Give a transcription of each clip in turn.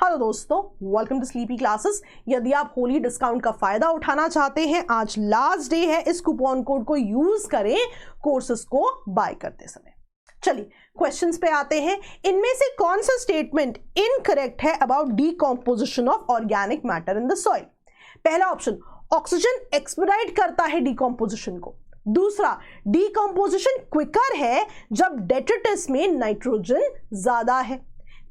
Hello दोस्तों, welcome to sleepy classes. यदि आप होली डिस्काउंट का फायदा उठाना चाहते हैं, आज लास्ट डे है, इस कूपन कोड को यूज करें कोर्सेस को बाय करते समय। चलिए क्वेश्चंस पे आते हैं। इनमें से कौन सा स्टेटमेंट इनकरेक्ट है about decomposition of organic matter in the soil? पहला ऑप्शन, ऑक्सीजन एक्सपेडाइट करता है डीकंपोजिशन को। दूसरा, डीकंपोजिशन क्विकर है जब डेट्रिटस में नाइट्रोजन ज्यादा है।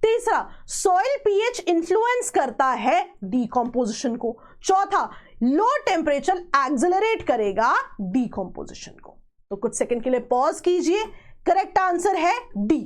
तीसरा, सॉइल पीएच इन्फ्लुएंस करता है डीकंपोजिशन को। चौथा, लो टेम्परेचर एक्सेलरेट करेगा डीकंपोजिशन को। तो कुछ सेकंड के लिए पॉज कीजिए। करेक्ट आंसर है डी।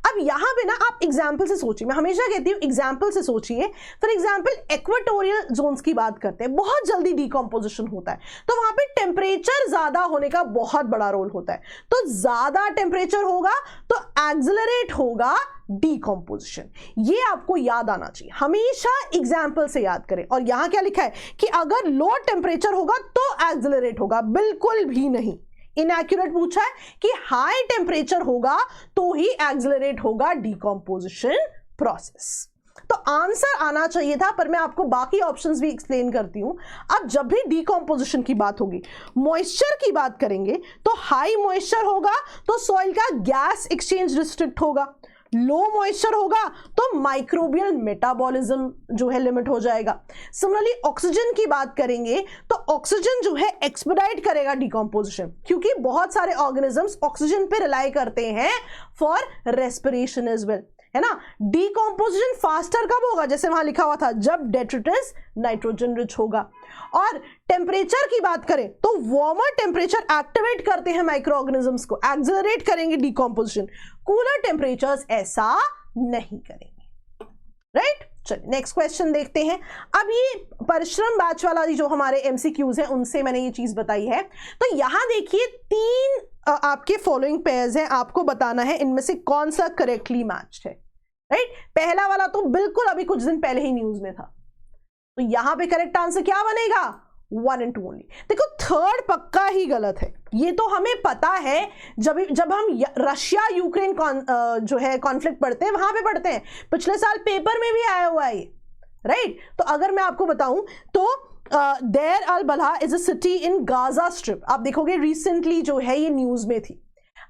अब यहां पे ना आप एग्जाम्पल से सोचिए, मैं हमेशा कहती हूं एग्जाम्पल से सोचिए। फॉर एग्जाम्पल इक्वेटोरियल जोन्स की बात करते हैं, बहुत जल्दी डीकंपोजिशन होता है, तो वहां पे टेम्परेचर ज्यादा होने का बहुत बड़ा रोल होता है। तो ज्यादा टेम्परेचर होगा तो एक्सेलरेट होगा डीकंपोजिशन। ये आपको याद आना चाहिए, हमेशा एग्जाम्पल से याद करें। और यहां क्या लिखा है कि अगर लो टेम्परेचर होगा तो एक्सेलरेट होगा, बिल्कुल भी नहीं। इनएक्यूरेट पूछा है कि हाई टेम्परेचर होगा तो ही एक्सेलरेट होगा डीकंपोजिशन प्रोसेस। तो आंसर आना चाहिए था, पर मैं आपको बाकी ऑप्शंस भी एक्सप्लेन करती हूं। अब जब भी डीकंपोजिशन की बात होगी, मॉइस्चर की बात करेंगे तो हाई मॉइस्चर होगा तो सॉइल का गैस एक्सचेंज रिस्ट्रिक्ट होगा। लो मॉइस्चर होगा तो माइक्रोबियल मेटाबॉलिज्म जो है लिमिट हो जाएगा। सिमिलरली ऑक्सीजन की बात करेंगे तो ऑक्सीजन जो है एक्सपेडाइट करेगा डीकंपोजिशन, क्योंकि बहुत सारे ऑर्गेनिजम्स ऑक्सीजन पे रिलाई करते हैं फॉर रेस्पिरेशन एज वेल, है ना। डीकंपोजिशन फास्टर कब होगा? जैसे वहां लिखा हुआ था, जब डेट्रिटस नाइट्रोजन रिच होगा। और टेम्परेचर की बात करें तो वार्मर टेम्परेचर एक्टिवेट करते हैं माइक्रो ऑर्गेनिजम्स को, एक्सेलरेट करेंगे डीकंपोजिशन। कूलर टेम्परेचर्स ऐसा नहीं करेंगे, राइट। चलिए नेक्स्ट क्वेश्चन देखते हैं। अब ये परिश्रम बैच वाला जो हमारे एमसीक्यूज हैं, उनसे मैंने ये चीज बताई है। तो यहां देखिए, तीन आपके फॉलोइंग पेयर्स हैं, आपको बताना है इनमें से कौन सा करेक्टली मैच्ड है, राइट। पहला वाला तो बिल्कुल अभी कुछ दिन पहले ही न्यूज में था, तो यहां पे करेक्ट आंसर क्या बनेगा? 1 and 2 ओनली। देखो थर्ड पक्का ही गलत है, ये तो हमें पता है। जब हम रशिया यूक्रेन जो है कॉन्फ्लिक्ट पढ़ते हैं, वहां पे पढ़ते हैं, पिछले साल पेपर में भी आया हुआ है ये, राइट। तो अगर मैं आपको बताऊं तो Deir al Balah is a city in Gaza Strip. आप देखोगे रिसेंटली जो है ये न्यूज में थी।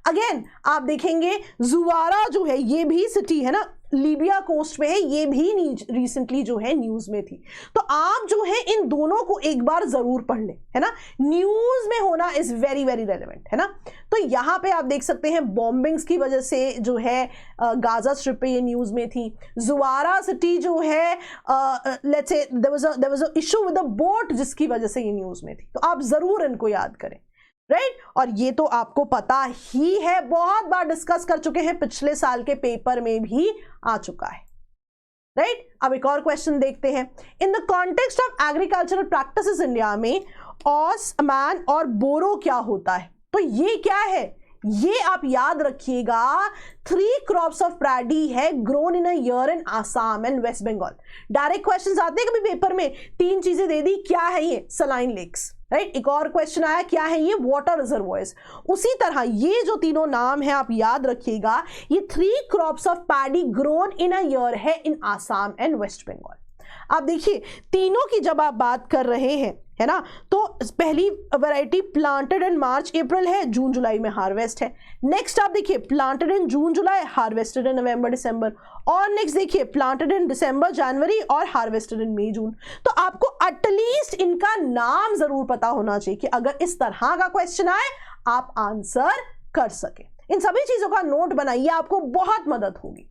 अगेन आप देखेंगे जुवारा जो है, ये भी सिटी है ना, लीबिया कोस्ट पे है, ये भी रिसेंटली जो है न्यूज में थी। तो आप जो है इन दोनों को एक बार जरूर पढ़ लें, है ना। न्यूज में होना इज वेरी वेरी रेलेवेंट, है ना। तो यहां पे आप देख सकते हैं बॉम्बिंग्स की वजह से जो है गाजा स्ट्रिप पे ये न्यूज में थी। जुवारा सिटी जो है let's say there was a issue with the boat, जिसकी वजह से ये न्यूज में थी। तो आप जरूर इनको याद करें, राइट। और ये तो आपको पता ही है, बहुत बार डिस्कस कर चुके हैं, पिछले साल के पेपर में भी आ चुका है, राइट। अब एक और क्वेश्चन देखते हैं। In the context of agricultural practices India में ऑस, मैन और बोरो क्या होता है? तो ये क्या है? ये आप याद रखिएगा, 3 क्रॉप्स ऑफ पैडी है grown in a year in Assam and West Bengal. Direct questions आते हैं कभी पेपर में, 3 चीजें दे दी, क्या है ये? Saline lakes, right. एक और क्वेश्चन आया, क्या है ये? Water reservoirs. उसी तरह ये जो तीनों नाम है आप याद रखिएगा, ये 3 crops of paddy grown in a year है इन आसाम एंड वेस्ट बंगाल। आप देखिए तीनों की जब आप बात कर रहे हैं, है ना, तो पहली वैरायटी प्लांटेड इन मार्च अप्रैल है, जून जुलाई में हार्वेस्ट है। नेक्स्ट आप देखिए planted in June July, harvested इन नवंबर दिसंबर। और नेक्स्ट देखिए प्लांटेड इन दिसंबर जनवरी और हार्वेस्टेड इन मई जून। तो आपको एटलीस्ट इनका नाम जरूर पता होना चाहिए कि अगर इस तरह का क्वेश्चन आए आप आंसर कर सके। इन सभी चीजों का नोट बनाइए, आपको बहुत मदद होगी।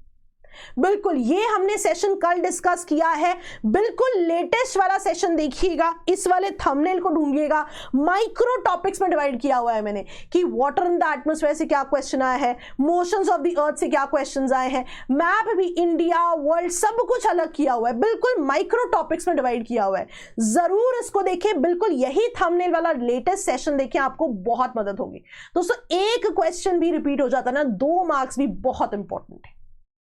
बिल्कुल, ये हमने सेशन कल डिस्कस किया है, बिल्कुल लेटेस्ट वाला सेशन देखिएगा, इस वाले थंबनेल को ढूंढिएगा। माइक्रो टॉपिक्स में डिवाइड किया हुआ है मैंने कि वाटर इन द एटमॉस्फेयर से क्या क्वेश्चन आया है, मोशंस ऑफ द अर्थ से क्या क्वेश्चंस आए हैं, मैप भी इंडिया वर्ल्ड सब कुछ अलग किया हुआ है, बिल्कुल माइक्रो टॉपिक्स में डिवाइड किया हुआ है। जरूर इसको देखें, बिल्कुल यही थंबनेल वाला लेटेस्ट सेशन देखें, आपको बहुत मदद होगी। दोस्तों एक क्वेश्चन भी रिपीट हो जाता है ना, 2 मार्क्स भी बहुत इंपॉर्टेंट है,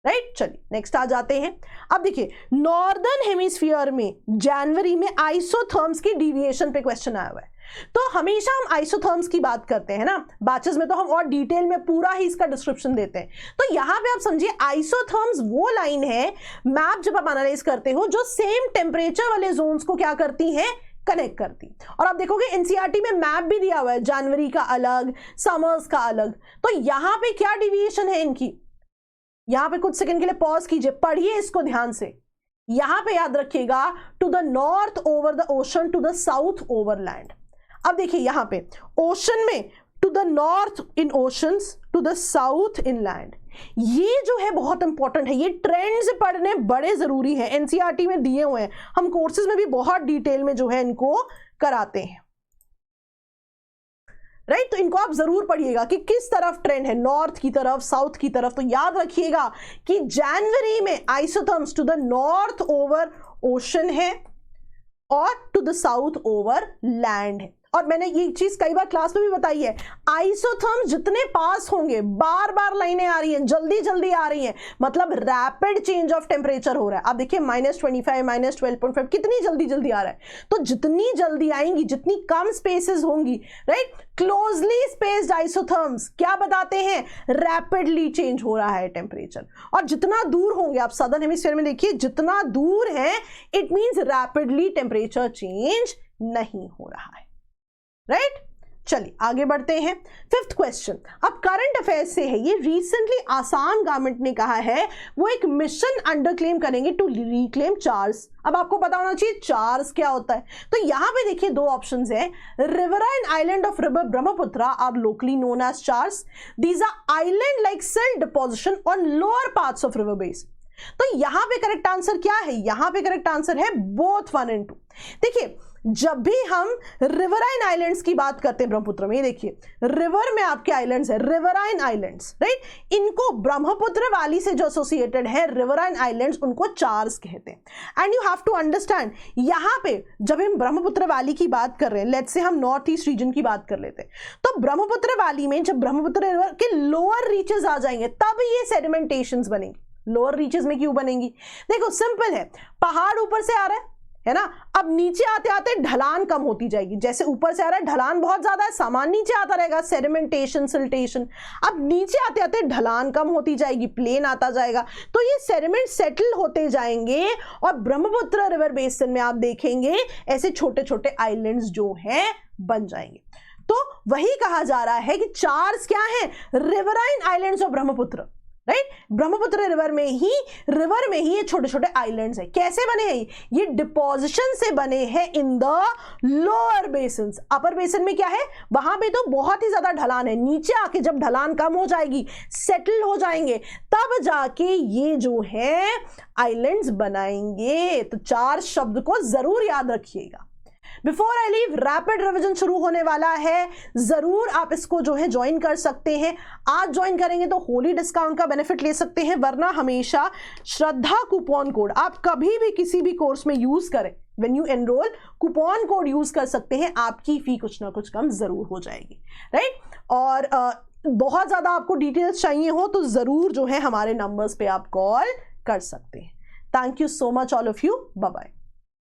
राइट। चलिए नेक्स्ट आ जाते हैं। अब देखिए नॉर्दर्न हेमिस्फीयर में जनवरी में आइसोथर्म्स की डिविएशन पे क्वेश्चन आया हुआ है। तो हमेशा हम आइसोथर्म्स की बात करते हैं ना, बैचेस में तो हम और डिटेल में पूरा ही इसका डिस्क्रिप्शन देते हैं। तो यहां पे आप समझिए आइसोथर्म्स वो लाइन है मैप जब आप एनालाइज करते हो जो सेम टेम्परेचर वाले जोन्स को क्या करती हैं, कनेक्ट करती। और आप देखोगे एनसीईआरटी में मैप भी दिया हुआ है, जनवरी का अलग, समर्स का अलग। तो यहां पे क्या डिविएशन है इनकी, यहां पे कुछ सेकंड के लिए पॉज कीजिए, पढ़िए इसको ध्यान से। यहां पे याद रखिएगा to the north over the ocean, to the south over land. अब देखिए यहां पे ओशन में to the north in oceans, to the south in land. ये जो है बहुत इंपॉर्टेंट है, ये ट्रेंड्स पढ़ने बड़े जरूरी हैं, एनसीईआरटी में दिए हुए हैं, हम कोर्सेज में भी बहुत डिटेल में जो है इनको कराते हैं, राइट। तो इनको आप जरूर पढ़िएगा कि किस तरफ ट्रेंड है, नॉर्थ की तरफ, साउथ की तरफ। तो याद रखिएगा कि जनवरी में isotherms to the north over ocean है और to the south over land है। और मैंने ये चीज कई बार क्लास में भी बताई है, आइसोथर्म्स जितने पास होंगे, बार बार लाइनें आ रही हैं, जल्दी जल्दी आ रही हैं, मतलब रैपिड चेंज ऑफ टेम्परेचर हो रहा है। आप देखिए -25, -12.5 कितनी जल्दी जल्दी आ रहा है। तो जितनी जल्दी आएंगी, जितनी कम स्पेसेस होंगी, राइट, क्लोजली स्पेस्ड आइसोथर्म्स क्या बताते हैं, रैपिडली चेंज हो रहा है टेम्परेचर। और जितना दूर होंगे, आप सदर्न हेमिस्फीयर में देखिए, जितना दूर है it means rapidly temperature change नहीं हो रहा है, राइट। चलिए आगे बढ़ते हैं। फिफ्थ क्वेश्चन अब करंट अफेयर्स से है, ये रिसेंटली आसाम गवर्नमेंट ने कहा है वो एक मिशन अंडर क्लेम करेंगे टू रिक्लेम चार्स। अब आपको पता होना चाहिए चार्स क्या होता है। तो यहां पे देखिए दो ऑप्शंस है, riverine island of river Brahmaputra are locally known as chars, these are island like silt deposition on lower parts of river base. तो यहां पे करेक्ट आंसर क्या है, यहां पे करेक्ट आंसर है बोथ 1 और 2। देखिए जब भी हम रिवराइन आइलैंड्स की बात करते हैं ब्रह्मपुत्र में, ये देखिए रिवर में आपके आइलैंड्स है, रिवराइन आइलैंड्स, राइट, इनको ब्रह्मपुत्र वैली से जो एसोसिएटेड है रिवराइन आइलैंड्स, उनको चार्स कहते हैं। And you have to understand, यहां पे जब हम ब्रह्मपुत्र वैली की बात कर रहे हैं, लेट्स से हम नॉर्थ ईस्ट रीजन की बात कर लेते हैं, तो ब्रह्मपुत्र वैली में जब ब्रह्मपुत्र रिवर के लोअर रीचेस आ जाएंगे तब ये सेडिमेंटेशंस बनेंगी। लोअर रीचेस में क्यों बनेंगी, देखो सिंपल है, पहाड़ ऊपर से आ रहा है ना, अब नीचे आते आते ढलान कम होती जाएगी, जैसे ऊपर से आ रहा है ढलान बहुत ज्यादा है, सामान नीचे आता रहेगा, सेडिमेंटेशन, सिल्टेशन। अब नीचे आते आते ढलान कम होती जाएगी, प्लेन आता जाएगा, तो ये सेडिमेंट सेटल होते जाएंगे और ब्रह्मपुत्र रिवर बेसिन में आप देखेंगे ऐसे छोटे छोटे आइलैंड्स जो हैं बन जाएंगे। तो वही कहा जा रहा है कि चार्स क्या है, riverine islands of Brahmaputra, right, Brahmaputra river में ही ये छोटे छोटे आइलैंड्स हैं। कैसे बने हैं ये डिपोजिशन से बने हैं in the lower basins. Upper basin में क्या है, वहां पे तो बहुत ही ज्यादा ढलान है, नीचे आके जब ढलान कम हो जाएगी, सेटल हो जाएंगे, तब जाके ये जो है आइलैंड्स बनाएंगे। तो चार शब्द को जरूर याद रखिएगा। Before I leave rapid revision शुरू होने वाला है, जरूर आप इसको जो है ज्वाइन कर सकते हैं। आज ज्वाइन करेंगे तो होली डिस्काउंट का बेनिफिट ले सकते हैं, वरना हमेशा श्रद्धा कूपन कोड आप कभी भी किसी भी कोर्स में यूज करें, when you enrol coupon code use कर सकते हैं, आपकी फी कुछ ना कुछ कम जरूर हो जाएगी, राइट। और बहुत ज्यादा आपको डिटेल्स चाहिए हो तो जरूर जो है हमारे नंबर्स पे आप कॉल कर सकते हैं। Thank you so much all of you, bye bye.